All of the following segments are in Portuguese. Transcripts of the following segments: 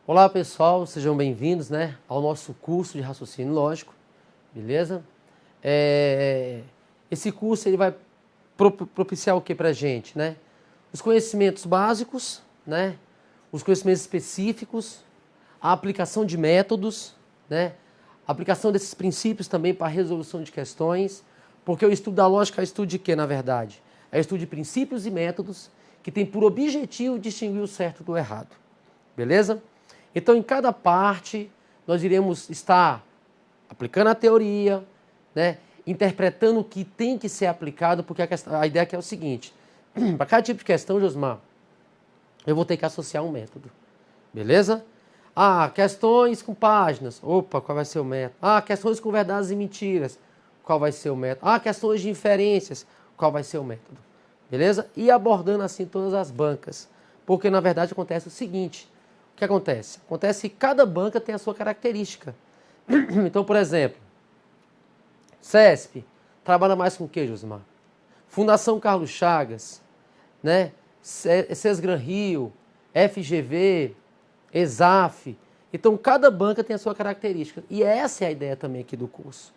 Olá pessoal, sejam bem-vindos, ao nosso curso de raciocínio lógico, beleza? Esse curso ele vai propiciar o que para a gente, Os conhecimentos básicos, Os conhecimentos específicos, a aplicação de métodos, A aplicação desses princípios também para a resolução de questões, porque o estudo da lógica é estudo de quê, na verdade? É estudo de princípios e métodos que tem por objetivo distinguir o certo do errado, beleza? Então, em cada parte, nós iremos estar aplicando a teoria, interpretando o que tem que ser aplicado, porque a ideia aqui é o seguinte: para cada tipo de questão, Josmar, eu vou ter que associar um método, beleza? Questões com páginas, opa, qual vai ser o método? Questões com verdades e mentiras, qual vai ser o método? Questões de inferências, qual vai ser o método? Beleza? E abordando assim todas as bancas, porque na verdade acontece o seguinte: o que acontece? Acontece que cada banca tem a sua característica. Então, por exemplo, CESP trabalha mais com o que, Josmar? Fundação Carlos Chagas, Sesgran Rio, FGV, ESAF. Então, cada banca tem a sua característica. E essa é a ideia também aqui do curso.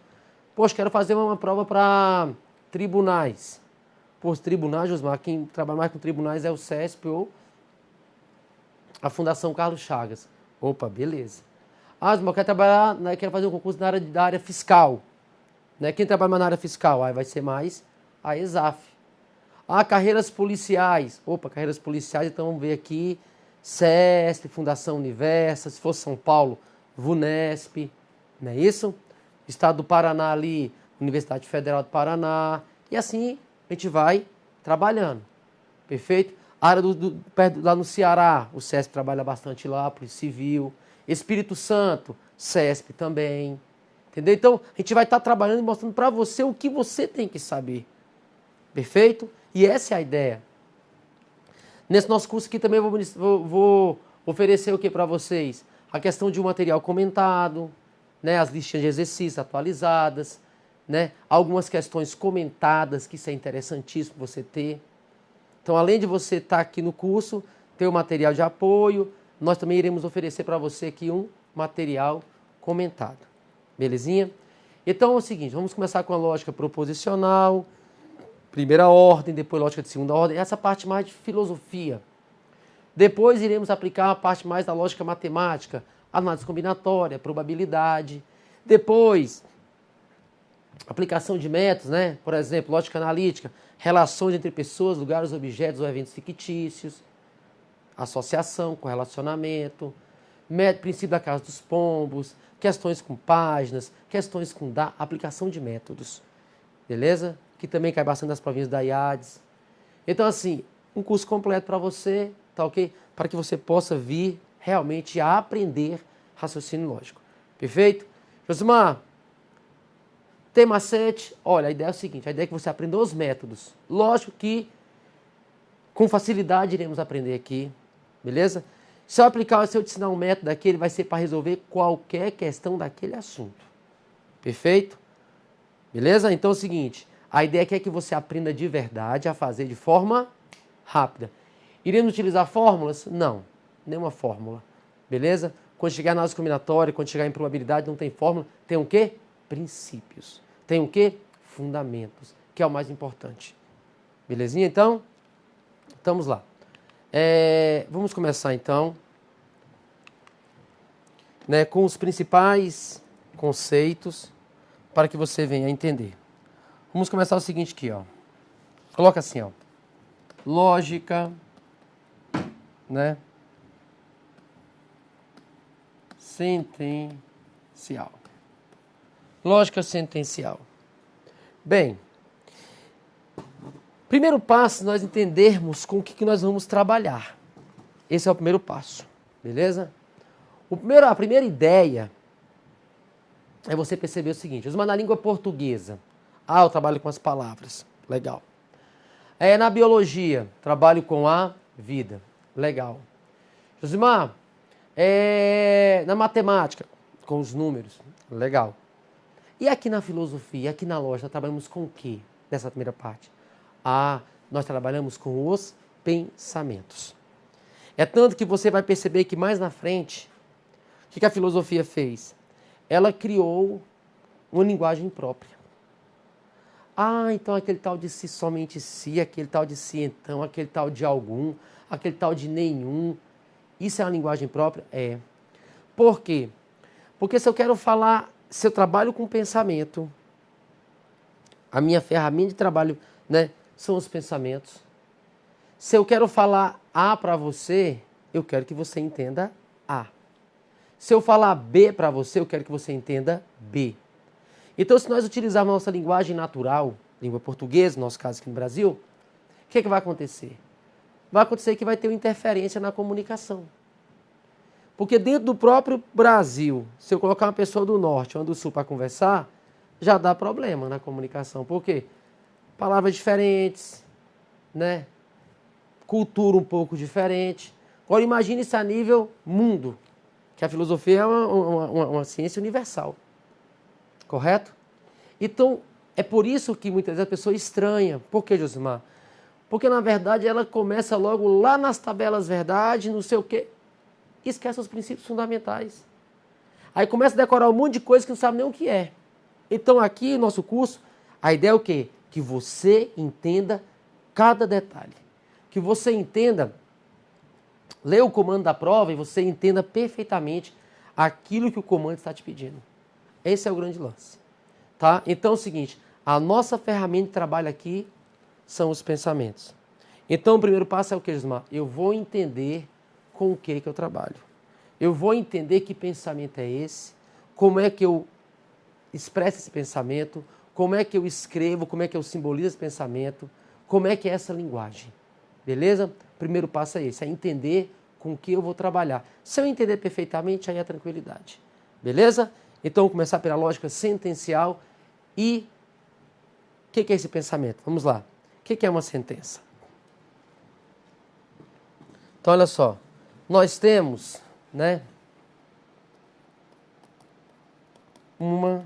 Poxa, quero fazer uma prova para tribunais. Os tribunais, Josmar, quem trabalha mais com tribunais é o CESP ou a Fundação Carlos Chagas. Opa, beleza. Mas eu quero trabalhar, quero fazer um concurso da área fiscal. Quem trabalha mais na área fiscal? Aí vai ser mais a ESAF. Carreiras policiais. Opa, carreiras policiais, então vamos ver aqui. CESP, Fundação Universa, se for São Paulo, VUNESP, não é isso? Estado do Paraná ali, Universidade Federal do Paraná. E assim a gente vai trabalhando. Perfeito? Área lá no Ceará, o CESP trabalha bastante lá, Polícia Civil. Espírito Santo, CESP também. Entendeu? Então, a gente vai estar trabalhando e mostrando para você o que você tem que saber. Perfeito? E essa é a ideia. Nesse nosso curso aqui também vou oferecer o que para vocês? A questão de um material comentado, as listinhas de exercícios atualizadas, algumas questões comentadas, que isso é interessantíssimo você ter. Então, além de você estar aqui no curso, ter o material de apoio, nós também iremos oferecer para você aqui um material comentado. Belezinha? Então é o seguinte, vamos começar com a lógica proposicional, primeira ordem, depois lógica de segunda ordem, essa parte mais de filosofia. Depois iremos aplicar a parte mais da lógica matemática, análise combinatória, probabilidade. Depois, aplicação de métodos, por exemplo, lógica analítica, relações entre pessoas, lugares, objetos ou eventos fictícios, associação, correlacionamento, princípio da casa dos pombos, questões com páginas, questões com aplicação de métodos, beleza? Que também cai bastante nas provinhas da IADES. Então, assim, um curso completo para você, tá ok? Para que você possa vir realmente a aprender raciocínio lógico. Perfeito? Josimar, tema 7, olha, a ideia é o seguinte, a ideia é que você aprenda os métodos. Lógico que com facilidade iremos aprender aqui, beleza? Se eu aplicar, se eu te ensinar um método daquele, vai ser para resolver qualquer questão daquele assunto. Perfeito? Beleza? Então é o seguinte, a ideia aqui é que você aprenda de verdade a fazer de forma rápida. Iremos utilizar fórmulas? Não, nenhuma fórmula. Beleza? Quando chegar na análise combinatória, quando chegar em probabilidade, não tem fórmula, tem o quê? Princípios. Tem o quê? Fundamentos, que é o mais importante. Belezinha, então? Estamos lá. Vamos começar, então, com os principais conceitos para que você venha a entender. Vamos começar o seguinte aqui, ó. Coloca assim, ó. Lógica, sentencial. Lógica sentencial. Bem, primeiro passo, nós entendermos com o que nós vamos trabalhar. Esse é o primeiro passo, beleza? A primeira ideia é você perceber o seguinte, Josimar, na língua portuguesa, eu trabalho com as palavras, legal. Na biologia, trabalho com a vida, legal. Josimar, na matemática, com os números, legal. E aqui na filosofia, aqui na lógica, trabalhamos com o quê nessa primeira parte? Nós trabalhamos com os pensamentos. É tanto que você vai perceber que mais na frente, que a filosofia fez? Ela criou uma linguagem própria. Ah, então aquele tal de si, somente si, aquele tal de si, então, aquele tal de algum, aquele tal de nenhum. Isso é uma linguagem própria? É. Por quê? Porque se eu quero falar, se eu trabalho com pensamento, a minha ferramenta de trabalho, né, são os pensamentos. Se eu quero falar A para você, eu quero que você entenda A. Se eu falar B para você, eu quero que você entenda B. Então, se nós utilizarmos a nossa linguagem natural, língua portuguesa, no nosso caso aqui no Brasil, o que vai acontecer? Vai acontecer que vai ter uma interferência na comunicação. Porque dentro do próprio Brasil, se eu colocar uma pessoa do norte ou do sul para conversar, já dá problema na comunicação. Por quê? Palavras diferentes, né? Cultura um pouco diferente. Agora imagine isso a nível mundo, que a filosofia é uma ciência universal. Correto? Então, é por isso que muitas vezes a pessoa estranha. Por que, Josimar? Porque, na verdade, ela começa logo lá nas tabelas verdade, não sei o quê, e esquece os princípios fundamentais. Aí começa a decorar um monte de coisa que não sabe nem o que é. Então, aqui no nosso curso, a ideia é o quê? Que você entenda cada detalhe. Que você entenda, lê o comando da prova e você entenda perfeitamente aquilo que o comando está te pedindo. Esse é o grande lance. Tá? Então é o seguinte, a nossa ferramenta de trabalho aqui são os pensamentos. Então o primeiro passo é o que, Gismar? Eu vou entender com o que eu trabalho. Eu vou entender que pensamento é esse, como é que eu expresso esse pensamento, como é que eu escrevo, como é que eu simbolizo esse pensamento, como é que é essa linguagem. Beleza? O primeiro passo é esse, é entender com o que eu vou trabalhar. Se eu entender perfeitamente, aí é tranquilidade. Beleza? Então, vamos começar pela lógica sentencial. E o que é esse pensamento? Vamos lá. O que é uma sentença? Então, olha só. Nós temos, né, uma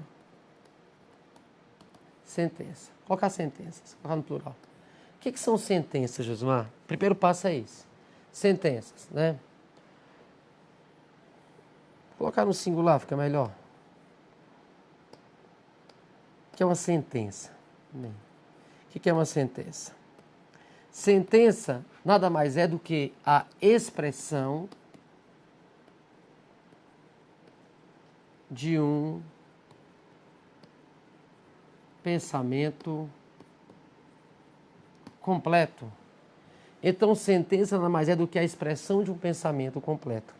sentença. Vou colocar sentenças, vou colocar no plural. O que são sentenças, Josimar? O primeiro passo é esse. Sentenças, né? Vou colocar no singular, fica melhor. O que é uma sentença? O que é uma sentença? Sentença nada mais é do que a expressão de um pensamento completo. Então, sentença nada mais é do que a expressão de um pensamento completo.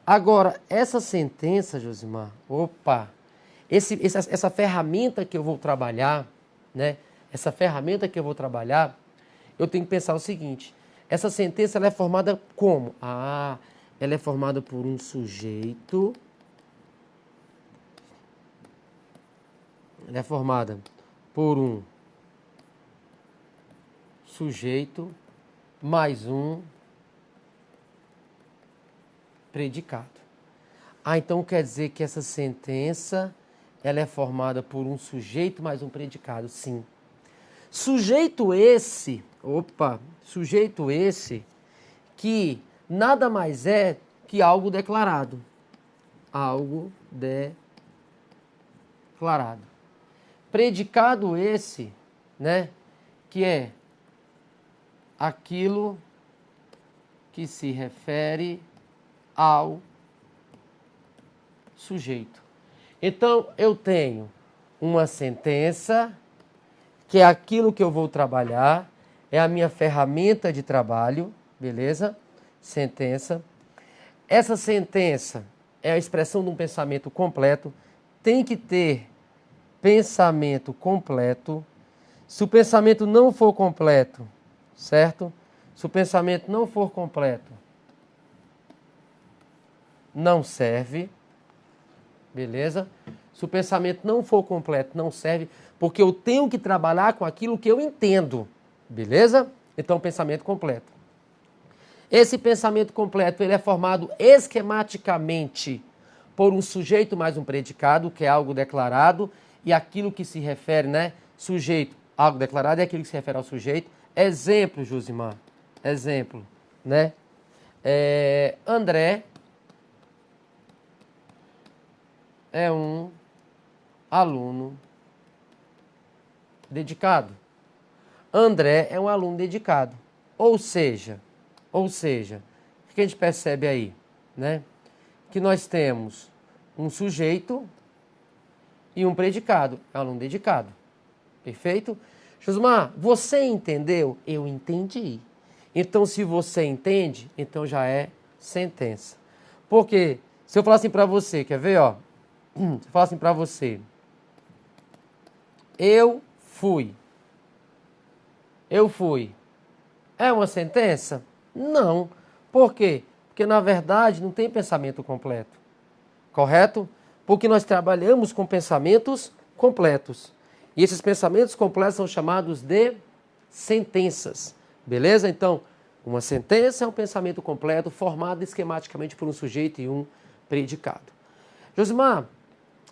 Agora, essa sentença, Josimar, essa ferramenta que eu vou trabalhar, né? Essa ferramenta que eu vou trabalhar, eu tenho que pensar o seguinte, essa sentença ela é formada como? Ela é formada por um sujeito, ela é formada por um sujeito mais um predicado. Então quer dizer que essa sentença ela é formada por um sujeito mais um predicado, sim. Sujeito esse que nada mais é que algo declarado. Algo declarado. Predicado esse, né, que é aquilo que se refere ao sujeito. Então, eu tenho uma sentença, que é aquilo que eu vou trabalhar, é a minha ferramenta de trabalho, beleza? Sentença. Essa sentença é a expressão de um pensamento completo, tem que ter pensamento completo. Se o pensamento não for completo, certo? Se o pensamento não for completo, não serve, beleza? Se o pensamento não for completo, não serve, porque eu tenho que trabalhar com aquilo que eu entendo, beleza? Então, pensamento completo. Esse pensamento completo ele é formado esquematicamente por um sujeito mais um predicado, que é algo declarado, e aquilo que se refere, né? Sujeito, algo declarado é aquilo que se refere ao sujeito. Exemplo, Josimar. Exemplo, né? André é um aluno dedicado. André é um aluno dedicado. Ou seja, o que a gente percebe aí, né? Que nós temos um sujeito e um predicado. É um aluno dedicado. Perfeito? Josmar, você entendeu? Eu entendi. Então, se você entende, então já é sentença. Porque se eu falar assim para você, quer ver, ó? Se eu falar assim para você, eu fui. Eu fui. É uma sentença? Não. Por quê? Porque, na verdade, não tem pensamento completo. Correto? Porque nós trabalhamos com pensamentos completos. E esses pensamentos completos são chamados de sentenças. Beleza? Então, uma sentença é um pensamento completo formado esquematicamente por um sujeito e um predicado. Josimar,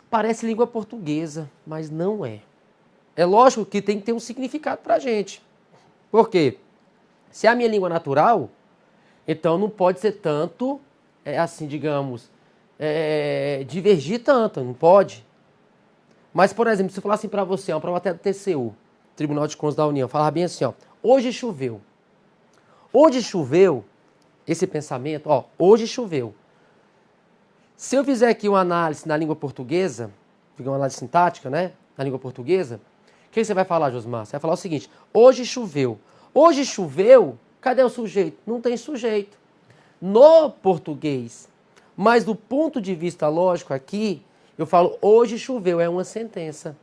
parece língua portuguesa, mas não é. É lógico que tem que ter um significado para a gente. Por quê? Se é a minha língua natural, então não pode ser tanto, assim, digamos, divergir tanto, não pode. Mas, por exemplo, se eu falar assim para você, uma prova até do TCU, Tribunal de Contas da União, falar bem assim, ó, hoje choveu. Hoje choveu, esse pensamento, ó, hoje choveu. Se eu fizer aqui uma análise na língua portuguesa, uma análise sintática, né, na língua portuguesa, o que você vai falar, Josmar? Você vai falar o seguinte, hoje choveu. Hoje choveu, cadê o sujeito? Não tem sujeito. No português, mas do ponto de vista lógico aqui, eu falo hoje choveu, é uma sentença.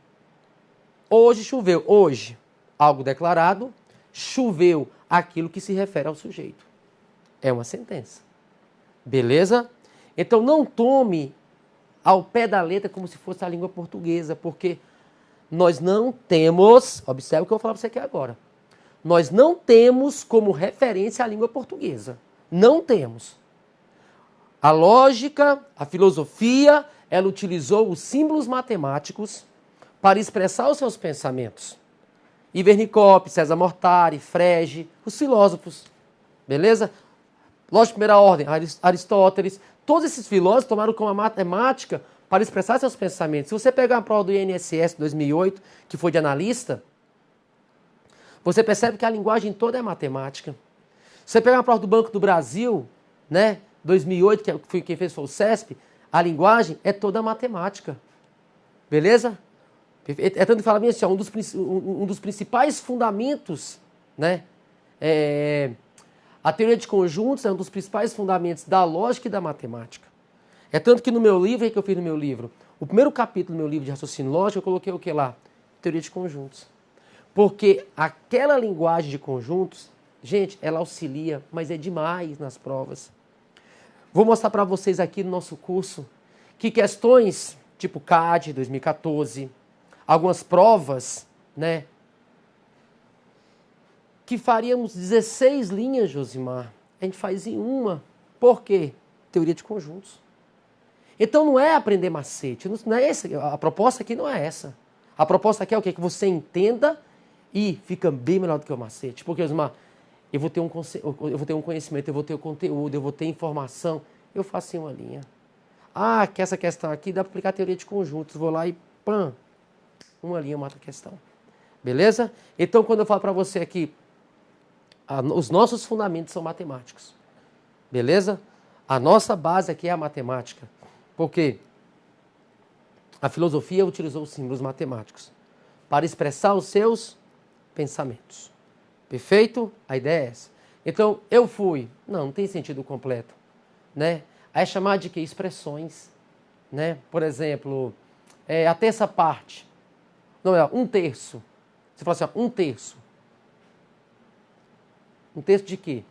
Hoje choveu, hoje, algo declarado, choveu, aquilo que se refere ao sujeito. É uma sentença. Beleza? Então não tome ao pé da letra como se fosse a língua portuguesa, porque nós não temos, observe o que eu vou falar para você aqui agora, nós não temos como referência a língua portuguesa. Não temos. A lógica, a filosofia, ela utilizou os símbolos matemáticos para expressar os seus pensamentos. Ivernicop, César Mortari, Frege, os filósofos. Beleza? Lógica de primeira ordem, Aristóteles. Todos esses filósofos tomaram como a matemática para expressar seus pensamentos. Se você pegar a prova do INSS 2008, que foi de analista, você percebe que a linguagem toda é matemática. Se você pegar a prova do Banco do Brasil, né, 2008, que foi quem fez foi o CESP, a linguagem é toda matemática. Beleza? É tanto que fala bem assim, ó, um dos principais fundamentos, né, a teoria de conjuntos é um dos principais fundamentos da lógica e da matemática. É tanto que no meu livro, aí que eu fiz no meu livro, o primeiro capítulo do meu livro de raciocínio lógico, eu coloquei o que lá? Teoria de conjuntos. Porque aquela linguagem de conjuntos, gente, ela auxilia, mas é demais nas provas. Vou mostrar para vocês aqui no nosso curso que questões tipo CAD 2014, algumas provas, né, que faríamos 16 linhas, Josimar, a gente faz em uma. Por quê? Teoria de conjuntos. Então não é aprender macete, não é essa, a proposta aqui não é essa. A proposta aqui é o quê? Que você entenda e fica bem melhor do que o macete. Porque, Josimar, eu vou ter um conhecimento, eu vou ter o conteúdo, eu vou ter informação, eu faço em uma linha. Ah, que essa questão aqui dá para aplicar a teoria de conjuntos, vou lá e pam, uma linha mata a questão. Beleza? Então, quando eu falo para você aqui, os nossos fundamentos são matemáticos. Beleza? A nossa base aqui é a matemática. Porque a filosofia utilizou os símbolos matemáticos para expressar os seus pensamentos. Perfeito? A ideia é essa. Então, eu fui. Não tem sentido completo. Né? Aí é chamar de quê? Expressões. Né? Por exemplo, a terça parte. Não, é um terço. Você fala assim, ó, um terço. Um terço de quê?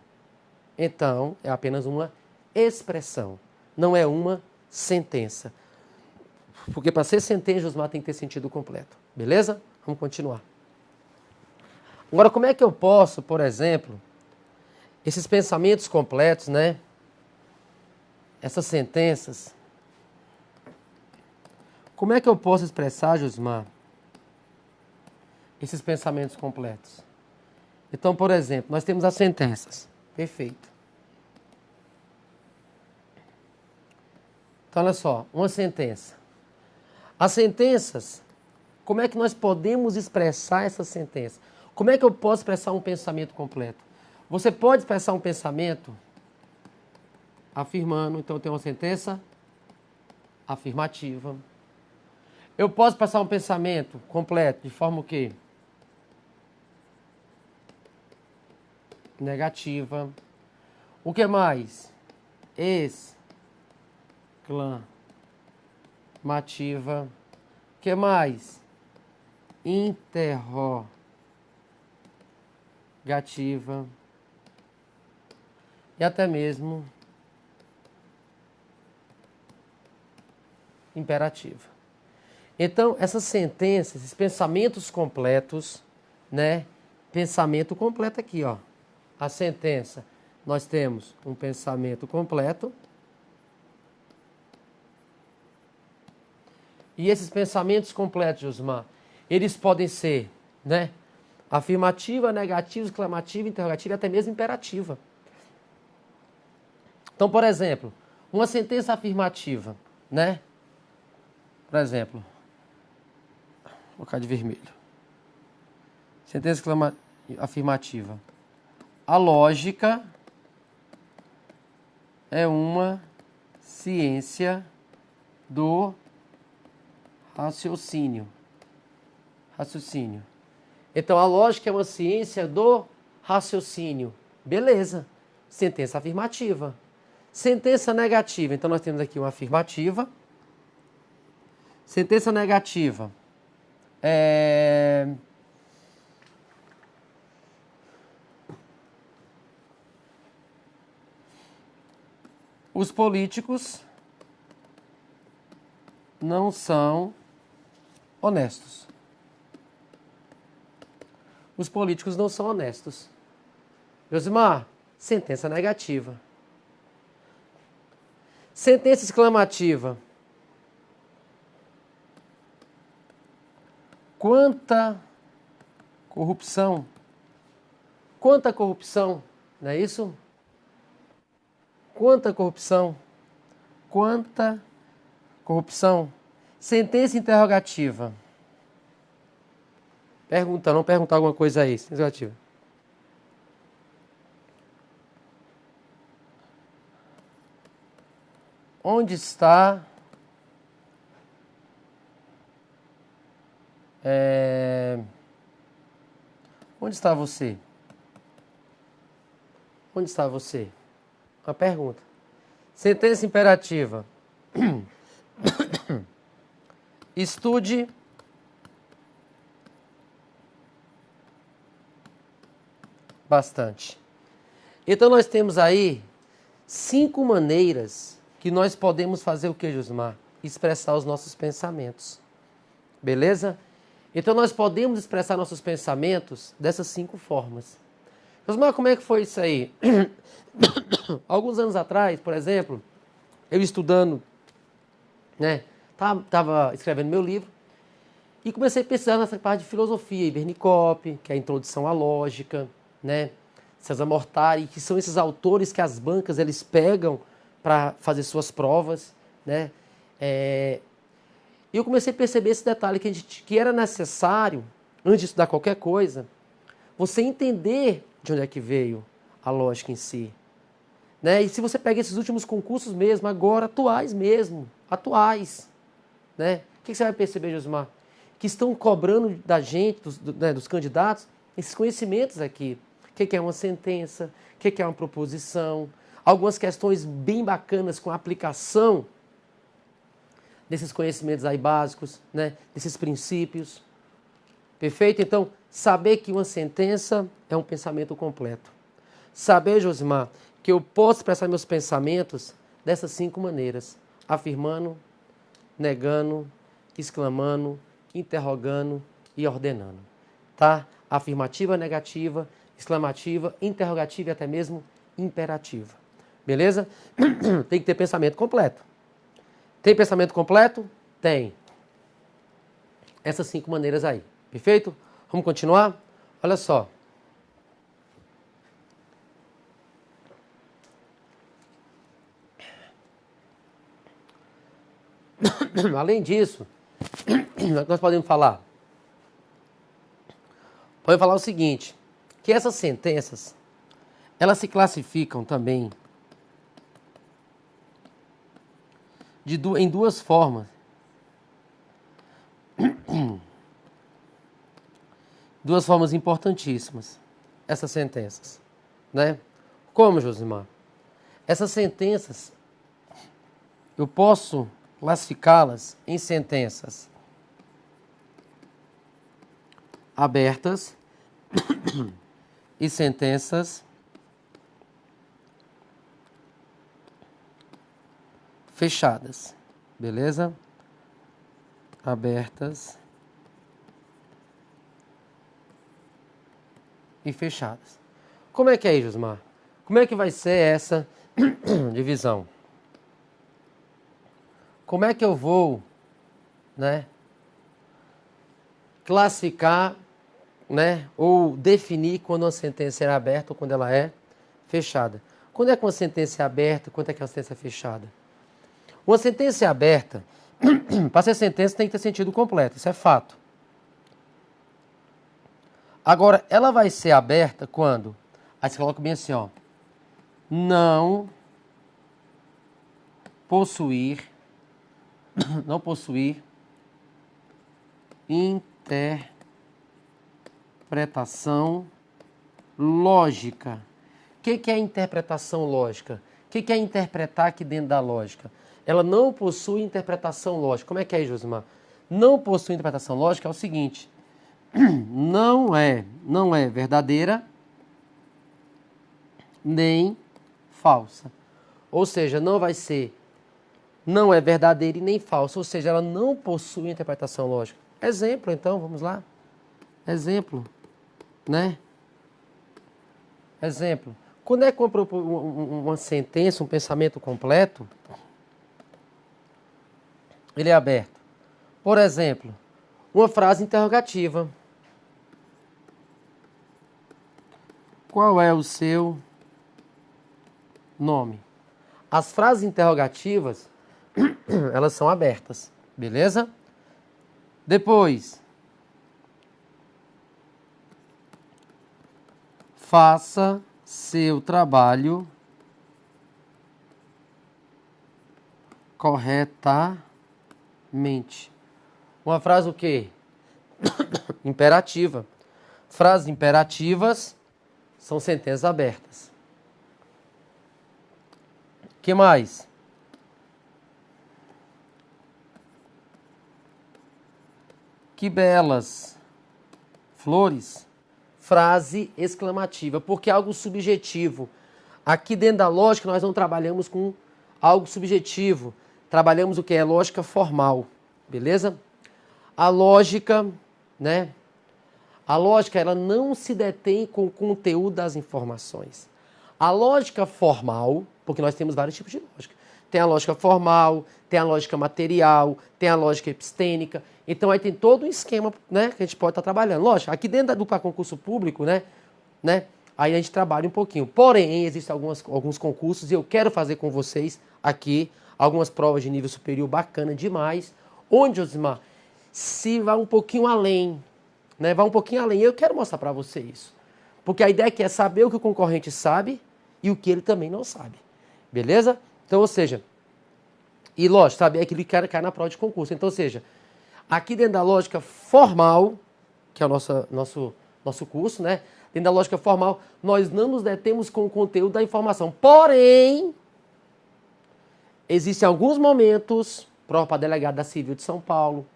Então, é apenas uma expressão. Não é uma sentença. Porque para ser sentença, Josmar, tem que ter sentido completo. Beleza? Vamos continuar. Agora, como é que eu posso, por exemplo, esses pensamentos completos, né? Essas sentenças, como é que eu posso expressar, Josmar, esses pensamentos completos? Então, por exemplo, nós temos as sentenças. Perfeito. Então, olha só, uma sentença. As sentenças, como é que nós podemos expressar essas sentenças? Como é que eu posso expressar um pensamento completo? Você pode expressar um pensamento afirmando, então tem uma sentença afirmativa. Eu posso expressar um pensamento completo de forma o quê? Negativa. O que mais? Exclamativa. O que mais? Interrogativa. E até mesmo imperativa. Então, essas sentenças, esses pensamentos completos, né? Pensamento completo aqui, ó. A sentença, nós temos um pensamento completo. E esses pensamentos completos, Josmar, eles podem ser, né? Afirmativa, negativa, exclamativa, interrogativa e até mesmo imperativa. Então, por exemplo, uma sentença afirmativa, né? Por exemplo, vou colocar de vermelho. Sentença afirmativa. A lógica é uma ciência do raciocínio. Então, a lógica é uma ciência do raciocínio. Beleza. Sentença afirmativa. Sentença negativa. Então, nós temos aqui uma afirmativa. Sentença negativa. Os políticos não são honestos. Os políticos não são honestos. Josimar, sentença negativa. Sentença exclamativa. Quanta corrupção. Quanta corrupção, não é isso? Quanta corrupção. Quanta corrupção. Sentença interrogativa. Pergunta, não perguntar alguma coisa aí. Interrogativa. Onde está onde está você? Onde está você? Uma pergunta. Sentença imperativa. Estude bastante. Então nós temos aí 5 maneiras que nós podemos fazer o que, Josmar? Expressar os nossos pensamentos. Beleza? Então nós podemos expressar nossos pensamentos dessas 5 formas. Josmar, como é que foi isso aí? Alguns anos atrás, por exemplo, eu estudando, né? Tava escrevendo meu livro e comecei a pesquisar nessa parte de filosofia, Ibernicop, que é a introdução à lógica, né? César Mortari, que são esses autores que as bancas eles pegam para fazer suas provas, né? E eu comecei a perceber esse detalhe que era necessário, antes de estudar qualquer coisa, você entender de onde é que veio a lógica em si. Né? E se você pega esses últimos concursos mesmo, agora atuais, né? O que você vai perceber, Josmar? Que estão cobrando da gente, dos candidatos, esses conhecimentos aqui. O que é uma sentença, o que é uma proposição, algumas questões bem bacanas com a aplicação desses conhecimentos aí básicos, né? Desses princípios. Perfeito? Então, saber que uma sentença é um pensamento completo. Saber, Josimar, que eu posso expressar meus pensamentos dessas 5 maneiras. Afirmando, negando, exclamando, interrogando e ordenando. Tá? Afirmativa, negativa, exclamativa, interrogativa e até mesmo imperativa. Beleza? Tem que ter pensamento completo. Tem pensamento completo? Tem. Essas 5 maneiras aí. Perfeito? Vamos continuar? Olha só. Além disso, nós podemos falar? Podemos falar o seguinte, que essas sentenças, elas se classificam também em duas formas. Duas formas importantíssimas, essas sentenças, né? Como, Josimar? Essas sentenças, eu posso classificá-las em sentenças abertas e sentenças fechadas, beleza? Abertas e fechadas. Como é que é aí, Josimar? Como é que vai ser essa divisão? Como é que eu vou, né, classificar, né, ou definir quando uma sentença é aberta ou quando ela é fechada? Quando é que uma sentença é aberta, quando é que uma sentença é fechada? Uma sentença é aberta, para ser sentença tem que ter sentido completo, isso é fato. Agora, ela vai ser aberta quando? Aí você coloca bem assim, ó. Não possuir interpretação lógica. O que é interpretação lógica? O que é interpretar aqui dentro da lógica? Ela não possui interpretação lógica. Como é que é, Josimar? Não possui interpretação lógica é o seguinte. Não é verdadeira nem falsa. Ou seja, não é verdadeira e nem falsa. Ou seja, ela não possui interpretação lógica. Exemplo, então, vamos lá. Exemplo, né? Exemplo. Quando é que uma sentença, um pensamento completo, ele é aberto? Por exemplo, uma frase interrogativa. Qual é o seu nome? As frases interrogativas, elas são abertas, beleza? Depois, faça seu trabalho corretamente. Uma frase o quê? Imperativa. Frases imperativas são sentenças abertas. O que mais? Que belas flores. Frase exclamativa, porque é algo subjetivo. Aqui dentro da lógica nós não trabalhamos com algo subjetivo. Trabalhamos o que é lógica formal, beleza? A lógica, né? A lógica, ela não se detém com o conteúdo das informações. A lógica formal, porque nós temos vários tipos de lógica. Tem a lógica formal, tem a lógica material, tem a lógica epistêmica. Então aí tem todo um esquema, né, que a gente pode estar trabalhando. Lógico, aqui dentro do concurso público, né, aí a gente trabalha um pouquinho. Porém, existem alguns concursos e eu quero fazer com vocês aqui algumas provas de nível superior bacana demais, onde, Josimar, se vai um pouquinho além, né, vai um pouquinho além. Eu quero mostrar para você isso. Porque a ideia aqui é saber o que o concorrente sabe e o que ele também não sabe. Beleza? Então, ou seja, e lógico, saber aquilo que cai na prova de concurso. Então, ou seja, aqui dentro da lógica formal, que é o nosso curso, né? Dentro da lógica formal, nós não nos detemos com o conteúdo da informação. Porém, existem alguns momentos, prova para delegado da Civil de São Paulo,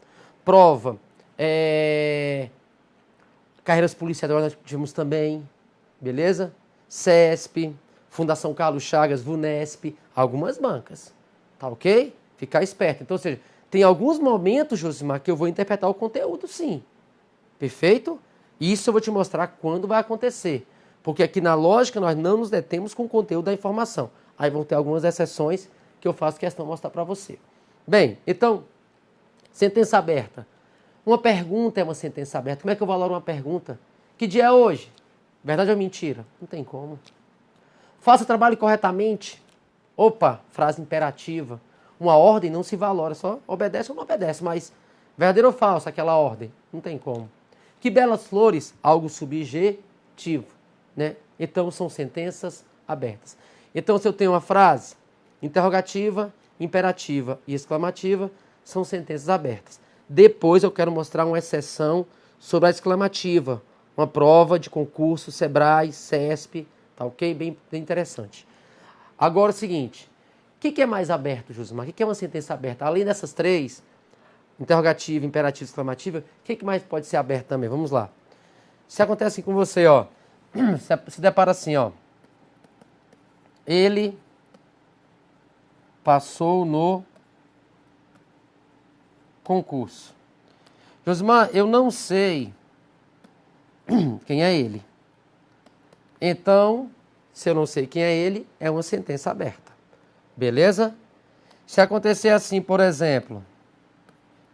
prova, carreiras policiais nós tivemos também, beleza? CESP, Fundação Carlos Chagas, VUNESP, algumas bancas, tá ok? Ficar esperto. Então, ou seja, tem alguns momentos, Josimar, que eu vou interpretar o conteúdo, sim. Perfeito? Isso eu vou te mostrar quando vai acontecer. Porque aqui na lógica nós não nos detemos com o conteúdo da informação. Aí vão ter algumas exceções que eu faço questão de mostrar para você. Bem, então, sentença aberta. Uma pergunta é uma sentença aberta. Como é que eu valoro uma pergunta? Que dia é hoje? Verdade ou mentira? Não tem como. Faça o trabalho corretamente. Opa, frase imperativa. Uma ordem não se valora, só obedece ou não obedece, mas Verdadeiro ou falso, aquela ordem? Não tem como. Que belas flores, algo subjetivo, né? Então são sentenças abertas. Então se eu tenho uma frase interrogativa, imperativa e exclamativa, são sentenças abertas. Depois eu quero mostrar uma exceção sobre a exclamativa, uma prova de concurso, Sebrae, CESP, tá ok? Bem interessante. Agora é o seguinte, o que é mais aberto, Josimar? O que é uma sentença aberta? Além dessas três, interrogativa, imperativa, exclamativa, o que mais pode ser aberto também? Vamos lá. Se acontece assim com você, ó, se depara assim, ó, ele passou no concurso. Josimar, eu não sei quem é ele. Então, se eu não sei quem é ele, é uma sentença aberta. Beleza? Se acontecer assim, por exemplo,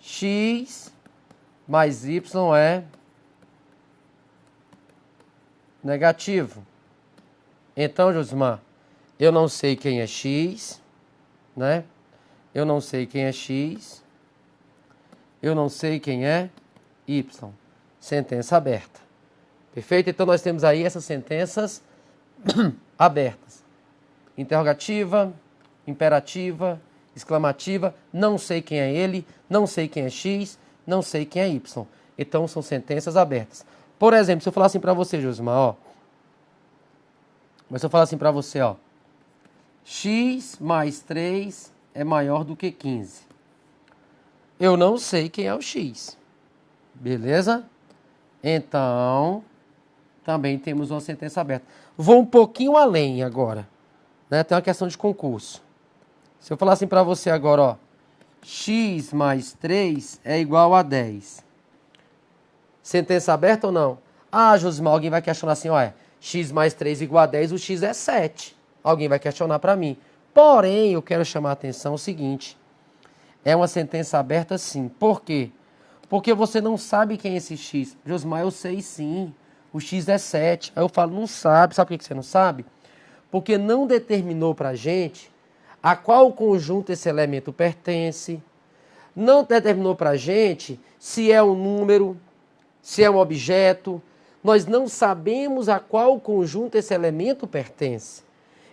x mais y é negativo. Então, Josimar, eu não sei quem é x, né? Eu não sei quem é x. Eu não sei quem é y. Sentença aberta. Perfeito? Então, nós temos aí essas sentenças abertas. Interrogativa, imperativa, exclamativa, não sei quem é ele, não sei quem é x, não sei quem é y. Então, são sentenças abertas. Por exemplo, se eu falar assim para você, Josimar, ó. Mas se eu falar assim para você, ó. X mais 3 é maior do que 15. Eu não sei quem é o x. Beleza? Então, também temos uma sentença aberta. Vou um pouquinho além agora. Né? Tem uma questão de concurso. Se eu falar assim para você agora, ó. X mais 3 é igual a 10. Sentença aberta ou não? Ah, Josimar, alguém vai questionar assim, ó, x mais 3 igual a 10, o x é 7. Alguém vai questionar para mim. Porém, eu quero chamar a atenção o seguinte. É uma sentença aberta sim. Por quê? Porque você não sabe quem é esse x. Josimar, eu sei sim. O x é 7. Aí eu falo, não sabe. Sabe por que você não sabe? Porque não determinou para a gente a qual conjunto esse elemento pertence. Não determinou para a gente se é um número, se é um objeto. Nós não sabemos a qual conjunto esse elemento pertence.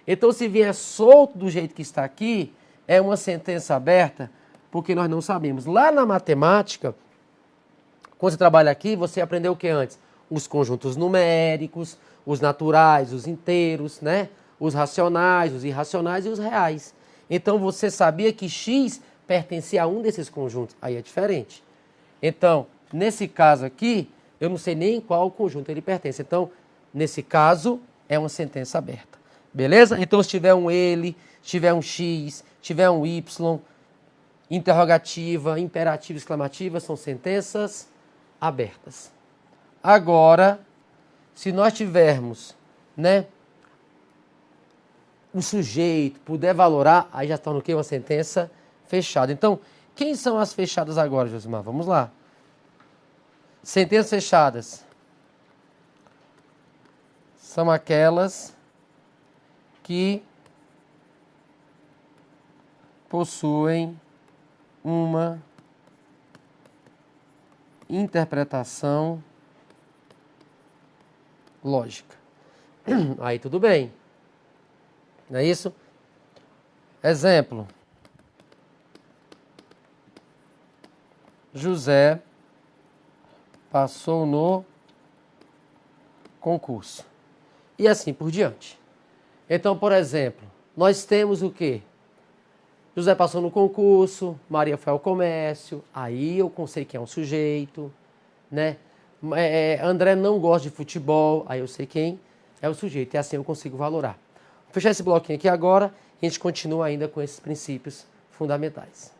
Então, se vier solto do jeito que está aqui, é uma sentença aberta, porque nós não sabemos. Lá na matemática, quando você trabalha aqui, você aprendeu o que antes? Os conjuntos numéricos, os naturais, os inteiros, né? Os racionais, os irracionais e os reais. Então, você sabia que x pertencia a um desses conjuntos. Aí é diferente. Então, nesse caso aqui, eu não sei nem em qual conjunto ele pertence. Então, nesse caso, é uma sentença aberta. Beleza? Então, se tiver um ele, se tiver um x, se tiver um y, interrogativa, imperativa, exclamativa, são sentenças abertas. Agora, se nós tivermos, né, o sujeito puder valorar, aí já está no quê? Uma sentença fechada. Então, quem são as fechadas agora, Josimar? Vamos lá. Sentenças fechadas são aquelas que possuem uma interpretação lógica. Aí tudo bem. Não é isso? Exemplo. José passou no concurso. E assim por diante. Então, por exemplo, nós temos o quê? José passou no concurso, Maria foi ao comércio, aí eu sei quem é um sujeito, né? André não gosta de futebol, aí eu sei quem é o sujeito, e assim eu consigo valorar. Vou fechar esse bloquinho aqui agora e a gente continua ainda com esses princípios fundamentais.